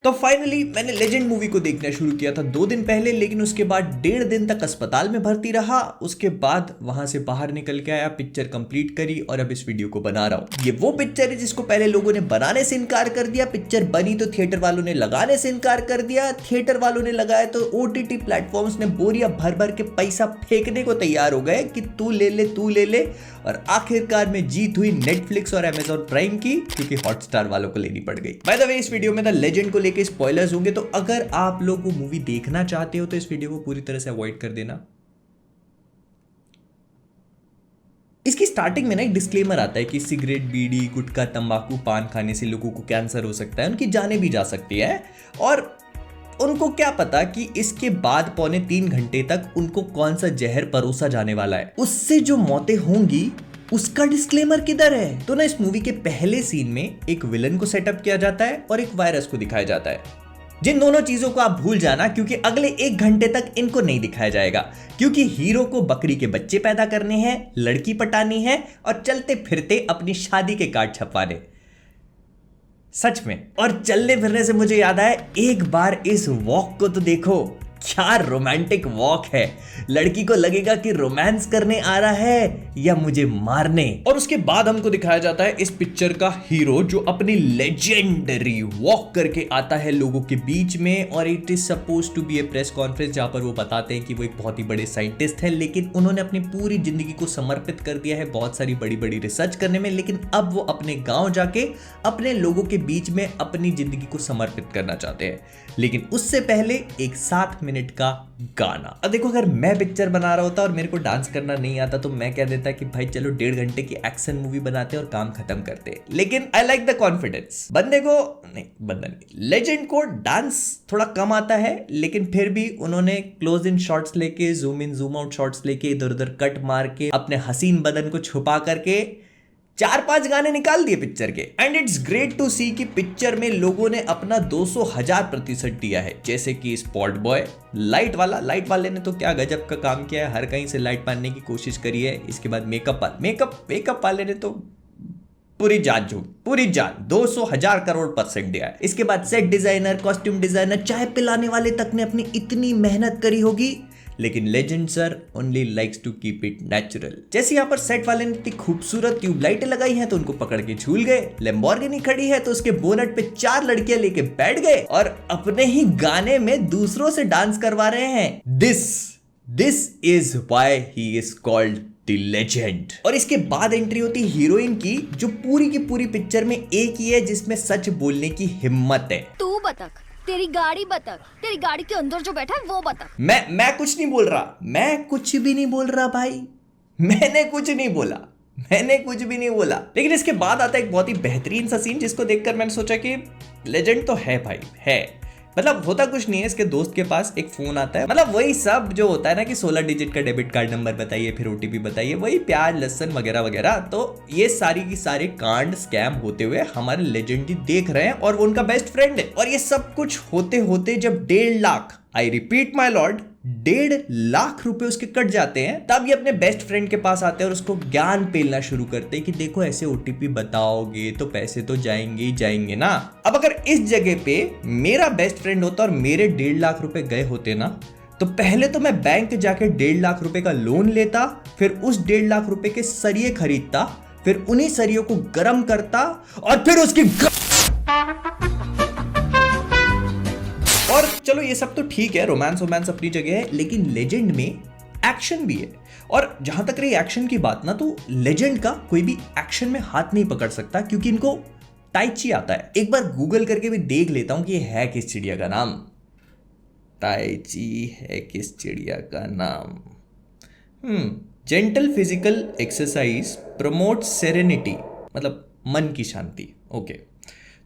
तो फाइनली मैंने legend movie को देखना शुरू किया था 2 दिन पहले, लेकिन उसके बाद 1.5 दिन तक अस्पताल में भर्ती रहा। उसके बाद वहां से बाहर निकल के आया, पिक्चर कंप्लीट करी और अब इस वीडियो को बना रहा हूँ। ये वो पिक्चर है जिसको पहले लोगों ने बनाने से इनकार कर दिया, पिक्चर बनी तो थिएटर वालों ने लगाने से इनकार कर दिया, थिएटर वालों ने लगाया तो ओटीटी प्लेटफॉर्म्स ने बोरिया भर भर के पैसा फेंकने को तैयार हो गए कि तू ले ले, और आखिरकार में जीत हुई नेटफ्लिक्स और अमेजॉन प्राइम की, क्योंकि हॉटस्टार वालों को लेनी पड़ गई। बाय द वे, इस वीडियो में द लेजेंड को लेके स्पॉयलर्स होंगे, तो अगर आप लोग वो मूवी देखना चाहते हो तो इस वीडियो को पूरी तरह से अवॉइड कर देना। इसकी स्टार्टिंग में ना एक डिस्क्लेमर आता है कि सिगरेट, बीड़ी, गुटखा, तंबाकू, पान खाने से लोगों को कैंसर हो सकता है, उनकी जानें भी जा सकती है, और उनको क्या पता कि इसके बाद 2.25 घंटे तक उनको कौन सा जहर परोसा जाने वाला है, उससे जो मौतें होंगी उसका डिस्क्लेमर किधर है। तो ना इस मूवी के पहले सीन में एक विलन को सेटअप किया जाता है और एक वायरस को दिखाया जाता है। जिन दोनों चीजों को आप भूल जाना, क्योंकि अगले 1 घंटे तक इनको नहीं दिखाया जाएगा, क्योंकि हीरो को बकरी के बच्चे पैदा करने हैं, लड़की पटानी है और चलते फिरते अपनी शादी के कार्ड छपवाने। सच में। और चलने फिरने से मुझे याद आया, एक बार इस वॉक को तो देखो, क्या रोमांटिक वॉक है। लड़की को लगेगा कि रोमांस करने आ रहा है या मुझे मारने। और उसके बाद हमको दिखाया जाता है इस पिक्चर का हीरो, जो अपनी लेजेंडरी वॉक करके आता है लोगों के बीच में, और it is suppose to be a press conference जहां पर वो बताते हैं कि वो एक बहुत ही बड़े साइंटिस्ट है, लेकिन उन्होंने अपनी पूरी जिंदगी को समर्पित कर दिया है बहुत सारी बड़ी बड़ी रिसर्च करने में, लेकिन अब वो अपने गांव जाके अपने लोगों के बीच में अपनी जिंदगी को समर्पित करना चाहते हैं। लेकिन उससे पहले एक 7 मिनट का गाना। अब देखो, अगर मैं पिक्चर बना रहा होता और मेरे को डांस करना नहीं आता तो मैं कह देता कि भाई चलो 1.5 घंटे की एक्शन मूवी बनाते और काम खत्म करते। लेकिन I like the confidence. Legend को डांस थोड़ा कम आता है, लेकिन फिर भी उन्होंने क्लोज इन शॉट्स लेके, zoom in zoom out shots लेके, इधर उधर कट मार के, अपने हसीन बदन को छुपा करके 4-5 गाने निकाल दिए पिक्चर के। एंड इट्स ग्रेट टू सी कि पिक्चर में लोगों ने अपना 200,000% दिया है। जैसे कि स्पॉट बॉय, लाइट वाले ने तो क्या गजब का काम किया है, हर कहीं से लाइट पाने की कोशिश करी है। इसके बाद मेकअप वाले ने तो पूरी जान 200,000 करोड़% दिया है। इसके बाद सेट डिजाइनर, कॉस्ट्यूम डिजाइनर, चाय पिलाने वाले तक ने अपनी इतनी मेहनत करी होगी, लेकिन legend sir only likes to keep it natural. जैसे यहाँ पर सेट वाले ने इतनी खूबसूरत ट्यूबलाइटें लगाई हैं तो उनको पकड़ के झूल गए। लैम्बोर्गिनी खड़ी है तो उसके बोनट पे 4 लड़कियां लेके बैठ गए और अपने ही गाने में दूसरों से डांस करवा रहे हैं। This is why he is called the legend. और इसके बाद एंट्री होती हीरोइन की, जो पूरी की पूरी पिक्चर में एक ही है जिसमें सच बोलने की हिम्मत है। तू बतख, तेरी गाड़ी बतख, तेरी गाड़ी के अंदर जो बैठा है वो बतख। मैं कुछ नहीं बोल रहा, मैं कुछ भी नहीं बोल रहा भाई, मैंने कुछ भी नहीं बोला। लेकिन इसके बाद आता है एक बहुत ही बेहतरीन सा सीन, जिसको देखकर मैंने सोचा कि लेजेंड तो है भाई, है। मतलब होता कुछ नहीं है, इसके दोस्त के पास एक फोन आता है, मतलब वही सब जो होता है ना कि 16 डिजिट का डेबिट कार्ड नंबर बताइए, फिर ओटीपी बताइए, वही प्याज लहसुन वगैरह वगैरह। तो ये सारी की सारे कांड स्कैम होते हुए हमारे लेजेंड जी देख रहे हैं और वो उनका बेस्ट फ्रेंड है। और ये सब कुछ होते होते जब 1.5 lakh, I repeat my lord, 1.5 lakh रुपए उसके कट जाते हैं, तब ये अपने बेस्ट फ्रेंड के पास आते हैं और उसको ज्ञान पेलना शुरू करते हैं कि देखो ऐसे ओटीपी बताओगे तो पैसे तो जाएंगे ही जाएंगे ना। अब अगर इस जगह पे मेरा बेस्ट फ्रेंड होता और मेरे 1.5 लाख रुपए गए होते ना, तो पहले तो मैं बैंक जाके 1.5 लाख रुपए का लोन लेता, फिर उस 1.5 लाख रुपए के सरिये खरीदता, फिर उन्हीं सरियों को गर्म करता और फिर उसकी और चलो ये सब तो ठीक है, रोमांस अपनी जगह है, लेकिन लेजेंड में एक्शन भी है। और जहां तक रही एक्शन की बात ना, तो लेजेंड का कोई भी एक्शन में हाथ नहीं पकड़ सकता, क्योंकि इनको टाई ची आता है। एक बार गूगल करके भी देख लेता हूं कि ये है किस चिड़िया का नाम। टाई ची है किस चिड़िया का नाम? Gentle physical exercise promote serenity, मतलब मन की शांति। Okay,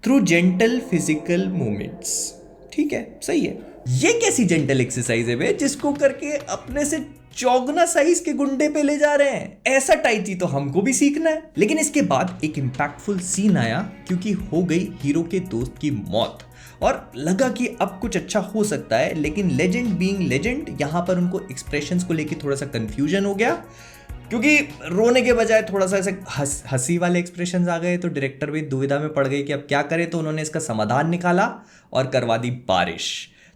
through gentle physical movements. ठीक है, सही है। ये कैसी जेंटल एक्सरसाइज है बे, जिसको करके अपने से चौगना साइज के गुंडे पे ले जा रहे हैं? ऐसा टाइची तो हमको भी सीखना है। लेकिन इसके बाद एक इंपैक्टफुल सीन आया, क्योंकि हो गई हीरो के दोस्त की मौत और लगा कि अब कुछ अच्छा हो सकता है। लेकिन लेजेंड बीइंग लेजेंड, यहां पर उनको एक्सप्रेशंस को लेके थोड़ा सा कंफ्यूजन हो गया। क्योंकि रोने के बजाय थोड़ा सा ऐसे हंसी वाले एक्सप्रेशंस आ गए तो डायरेक्टर भी दुविधा में पड़ गए कि अब क्या करे, तो उन्होंने इसका समाधान निकाला और करवा दी बारिश,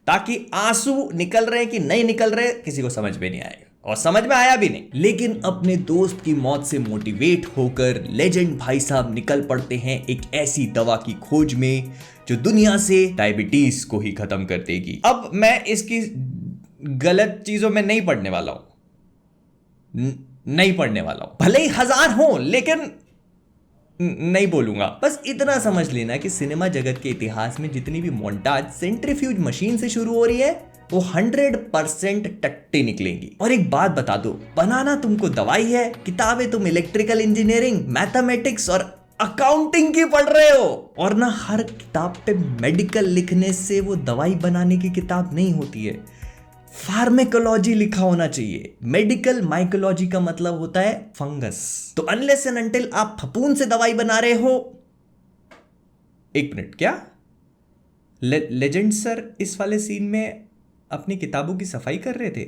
ताकि आंसू निकल रहे कि नहीं निकल रहे किसी को समझ में नहीं आएगा, और समझ में आया भी नहीं। लेकिन अपने दोस्त की मौत से मोटिवेट होकर लेजेंड भाई साहब निकल पड़ते हैं एक ऐसी दवा की खोज में जो दुनिया से डायबिटीज को ही खत्म कर देगी। अब मैं इसकी गलत चीजों में नहीं पढ़ने वाला हूं, नहीं पढ़ने वाला हूं, भले ही 1000 हो, लेकिन नहीं बोलूंगा। बस इतना समझ लेना कि सिनेमा जगत के इतिहास में जितनी भी मोन्टाज सेंट्रीफ्यूज मशीन से शुरू हो रही है वो 100% टट्टी निकलेंगी। और एक बात बता दो, बनाना तुमको दवाई है, किताबें तुम इलेक्ट्रिकल इंजीनियरिंग, मैथमेटिक्स और अकाउंटिंग की पढ़ रहे हो। और ना हर किताब पे मेडिकल लिखने से वो दवाई बनाने की किताब नहीं होती है, फार्मेकोलॉजी लिखा होना चाहिए। मेडिकल माइकोलॉजी का मतलब होता है फंगस। तो अनलेस एंड अनटिल आप फपून से दवाई बना रहे हो, एक मिनट, क्या लेजेंड सर इस वाले सीन में अपनी किताबों की सफाई कर रहे थे?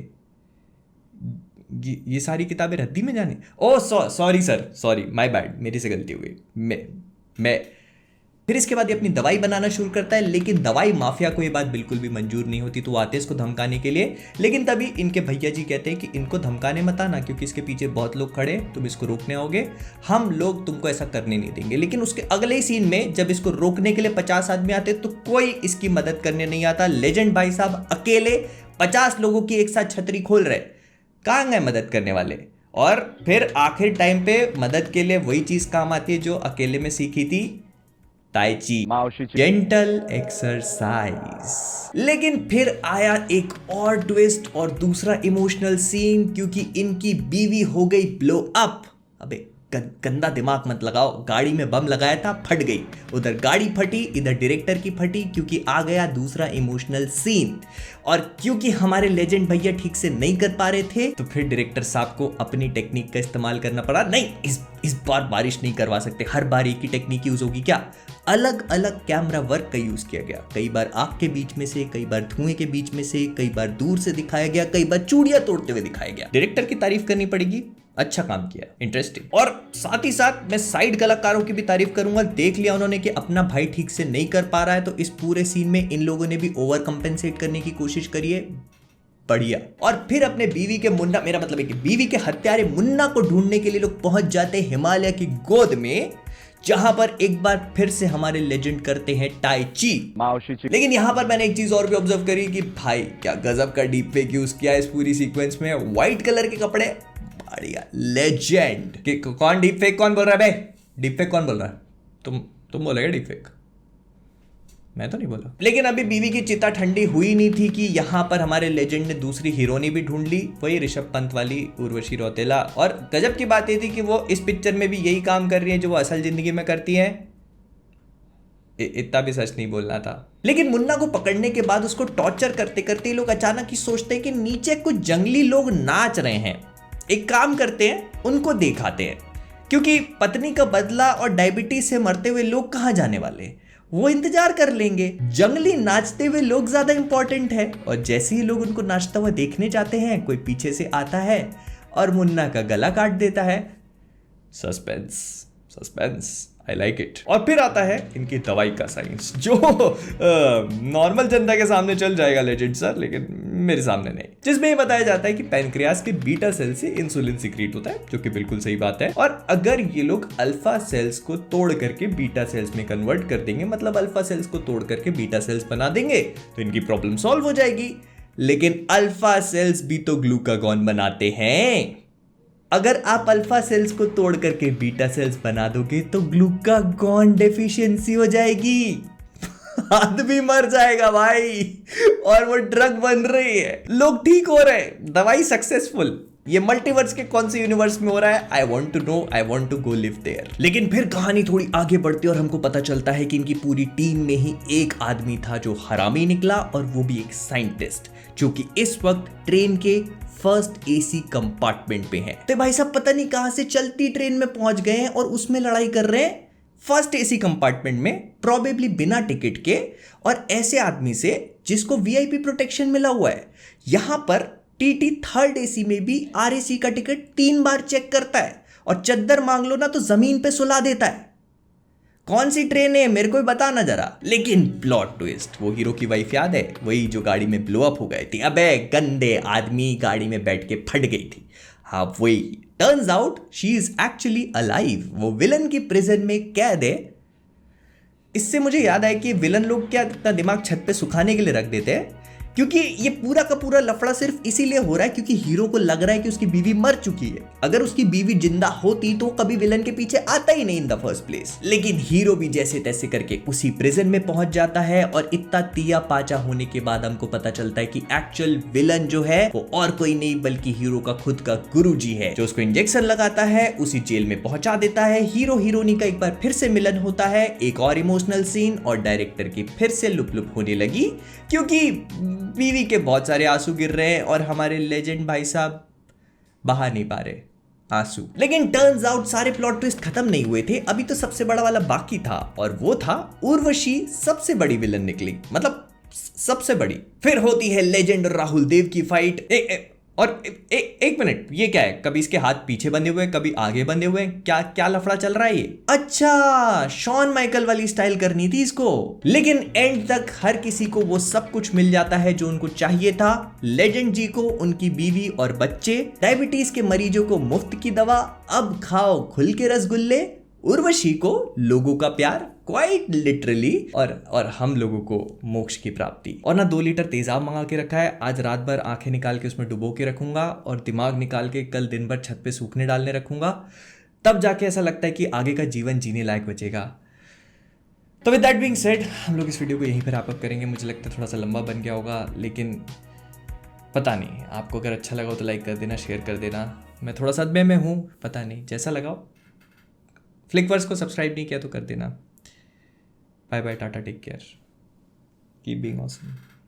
ये सारी किताबें रद्दी में जाने? Oh sorry sir, sorry, my bad, मेरी से गलती हो गई। मैं फिर इसके बाद ये अपनी दवाई बनाना शुरू करता है, लेकिन दवाई माफिया को ये बात बिल्कुल भी मंजूर नहीं होती, तो वो आते हैं इसको धमकाने के लिए। लेकिन तभी इनके भैया जी कहते हैं कि इनको धमकाने मत आना, क्योंकि इसके पीछे बहुत लोग खड़े, तुम इसको रोकने आओगे, हम लोग तुमको ऐसा करने नहीं देंगे। लेकिन उसके अगले ही सीन में जब इसको रोकने के लिए 50 आदमी आते तो कोई इसकी मदद करने नहीं आता। लेजेंड भाई साहब अकेले 50 लोगों की एक साथ छतरी खोल रहे, कहाँ गए मदद करने वाले? और फिर आखिर टाइम पे मदद के लिए वही चीज काम आती है जो अकेले में सीखी थी, ताई ची, जेंटल एक्सरसाइज। लेकिन फिर आया एक और ट्विस्ट और दूसरा इमोशनल सीन, क्योंकि इनकी बीवी हो गई ब्लो अप। अबे गंदा दिमाग मत लगाओ, गाड़ी में बम लगाया था, फट गई, उधर गाड़ी फटी, इधर डायरेक्टर की फटी, क्योंकि आ गया दूसरा इमोशनल सीन। और क्योंकि हमारे लेजेंड भैया ठीक से नहीं कर पा रहे थे, तो फिर डायरेक्टर साहब को अपनी टेक्निक का इस्तेमाल करना पड़ा। नहीं, इस बार बारिश नहीं करवा सकते, हर बार एक ही टेक्निक यूज होगी क्या? अलग अलग कैमरा वर्क का यूज किया गया, कई बार आग के बीच में से, कई बार धुएं के बीच में से, कई बार दूर से दिखाया गया, कई बार चूड़ियां तोड़ते हुए दिखाया गया। डायरेक्टर की तारीफ करनी पड़ेगी, अच्छा काम किया, इंटरेस्टिंग। और साथ ही साथ मैं साइड कलाकारों की भी तारीफ करूंगा। देख लिया उन्होंने कि अपना भाई ठीक से नहीं कर पा रहा है, तो इस पूरे सीन में इन लोगों ने भी ओवर कंपेंसेट करने की कोशिश करी है, बढ़िया। और फिर अपने बीवी के मुन्ना, मेरा मतलब है कि बीवी के हत्यारे मुन्ना को ढूंढने के लिए लोग पहुंच जाते हैं हिमालय की गोद में, जहां पर एक बार फिर से हमारे लेजेंड करते हैं टाई ची। लेकिन यहां पर मैंने एक चीज और भी ऑब्जर्व करी कि भाई क्या गजब का डीप फेक यूज किया है इस पूरी सीक्वेंस में। व्हाइट कलर के कपड़े, बढ़िया, लेजेंड। कौन डीप फेक कौन बोल रहा है बे? डीप फेक कौन बोल रहा है? तुम बोलेगा डीप फेक? मैं तो नहीं बोला। लेकिन अभी बीवी की चिता ठंडी हुई नहीं थी कि यहाँ पर हमारे लेजेंड ने दूसरी हीरोनी भी ढूंढ ली, वही ऋषभ पंत वाली उर्वशी रौतेला। और गजब की बात ये थी कि वो इस पिक्चर में भी यही काम कर रही है जो वो असल जिंदगी में करती है। इतना भी सच नहीं बोलना था। लेकिन मुन्ना को पकड़ने के बाद उसको टॉर्चर करते करते लोग अचानक ही सोचते हैं कि नीचे कुछ जंगली लोग नाच रहे हैं, एक काम करते हैं, उनको दिखाते हैं, क्योंकि पत्नी का बदला और डायबिटीज से मरते हुए लोग कहाँ जाने वाले, वो इंतजार कर लेंगे। जंगली नाचते हुए लोग ज्यादा इंपॉर्टेंट है। और जैसे ही लोग उनको नाचता हुआ देखने जाते हैं, कोई पीछे से आता है और मुन्ना का गला काट देता है। Suspense, suspense, I like it. और फिर आता है इनकी दवाई का साइंस, जो नॉर्मल जनता के सामने चल जाएगा लेजेंड सर, लेकिन मेरे सामने नहीं। जिसमें ये बताया जाता है कि पैनक्रियास के बीटा सेल से इंसुलिन सीक्रेट होता है, जो कि बिल्कुल सही बात है। और अगर ये लोग अल्फा सेल्स को तोड़ करके बीटा सेल्स में कन्वर्ट कर देंगे, मतलब अल्फा सेल्स को तोड़ करके बीटा सेल्स बना देंगे, तो इनकी प्रॉब्लम सॉल्व हो जाएगी। लेकिन अल्फा सेल्स भी तो ग्लूकागॉन बनाते हैं। अगर आप अल्फा सेल्स को तोड़ करके बीटा सेल्स बना दोगे तो ग्लूकागॉन डेफिशिएंसी हो जाएगी, आदमी मर जाएगा भाई, और वो ड्रग बन रही है, लोग ठीक हो रहे हैं, दवाई सक्सेसफुल। ये मल्टीवर्स के कौन से यूनिवर्स में हो रहा है? I want to know, I want to go live there. लेकिन फिर कहानी थोड़ी आगे बढ़ती है और हमको पता चलता है कि इनकी पूरी टीम में ही एक आदमी था जो हरामी निकला, और वो भी एक साइंटिस्ट, जो कि इस वक्त ट्रेन के फर्स्ट एसी कंपार्टमेंट पे है। तो भाई साहब पता नहीं कहां से चलती ट्रेन में पहुंच गए हैं और उसमें लड़ाई कर रहे हैं फर्स्ट एसी कंपार्टमेंट में, प्रोबेबली बिना टिकट के, और ऐसे आदमी से जिसको वीआईपी प्रोटेक्शन मिला हुआ है। यहां पर टीटी थर्ड एसी में भी आरएसी का टिकट 3 बार चेक करता है और चद्दर मांग लो ना तो जमीन पे सुला देता है। कौन सी ट्रेन है मेरे को भी बताना जरा। लेकिन प्लॉट ट्विस्ट, वो हीरो की वाइफ याद है, वही जो गाड़ी में ब्लो अप हो गए थे, अबे गंदे आदमी, गाड़ी में बैठ के फट गई थी। हाँ वही, turns out she is actually alive, वो विलन की प्रिजन में कैद है। इससे मुझे याद आया कि विलन लोग क्या इतना दिमाग छत पे सुखाने के लिए रख देते हैं, क्योंकि ये पूरा का पूरा लफड़ा सिर्फ इसीलिए हो रहा है क्योंकि हीरो को लग रहा है कि उसकी बीवी मर चुकी है। अगर उसकी बीवी जिंदा होती तो कभी विलन के पीछे आता ही नहीं इन द फर्स्ट प्लेस। लेकिन हीरो भी जैसे तैसे करके उसी प्रिजन में पहुंच जाता है और इतना तिया पाचा होने के बाद हमको पता चलता है कि एक्चुअल विलन जो है वो और कोई नहीं बल्कि हीरो का खुद का गुरुजी है, जो उसको इंजेक्शन लगाता है, उसी जेल में पहुंचा देता है। हीरो हीरोइनी का एक बार फिर से मिलन होता है, एक और इमोशनल सीन, और डायरेक्टर की फिर से लुप लुप होने लगी क्योंकि बीवी के बहुत सारे आंसू गिर रहे हैं और हमारे लेजेंड भाई साहब बहा नहीं पा रहे आंसू। लेकिन टर्न्स आउट सारे प्लॉट ट्विस्ट खत्म नहीं हुए थे, अभी तो सबसे बड़ा वाला बाकी था और वो था उर्वशी सबसे बड़ी विलन निकली, मतलब सबसे बड़ी। फिर होती है लेजेंड और राहुल देव की फाइट। एक मिनट, ये क्या है? कभी इसके हाथ पीछे बंधे हुए हैं, कभी आगे बंधे हुए हैं, क्या क्या लफड़ा चल रहा है ये? अच्छा, शॉन माइकल वाली स्टाइल करनी थी इसको। लेकिन एंड तक हर किसी को वो सब कुछ मिल जाता है जो उनको चाहिए था। लेजेंड जी को उनकी बीवी और बच्चे, डायबिटीज के मरीजों को मुफ्त की दवा, अब खाओ खुल के रसगुल्ले, उर्वशी को लोगों का प्यार क्वाइट लिटरली, और हम लोगों को मोक्ष की प्राप्ति। और ना 2 लीटर तेजाब मंगा के रखा है, आज रात भर आंखें निकाल के उसमें डुबो के रखूंगा और दिमाग निकाल के कल दिन भर छत पे सूखने डालने रखूंगा, तब जाके ऐसा लगता है कि आगे का जीवन जीने लायक बचेगा। तो विद दैट बीइंग सेड, हम लोग इस वीडियो को यहीं पर रैप अप करेंगे। मुझे लगता है थोड़ा सा लंबा बन गया होगा, लेकिन पता नहीं, आपको अगर अच्छा लगा हो तो लाइक कर देना, शेयर कर देना। मैं थोड़ा सा में हूँ, पता नहीं, जैसा लगाओ। फ्लिकवर्स को सब्सक्राइब नहीं किया तो कर देना। Bye bye, tata, take care, keep being awesome.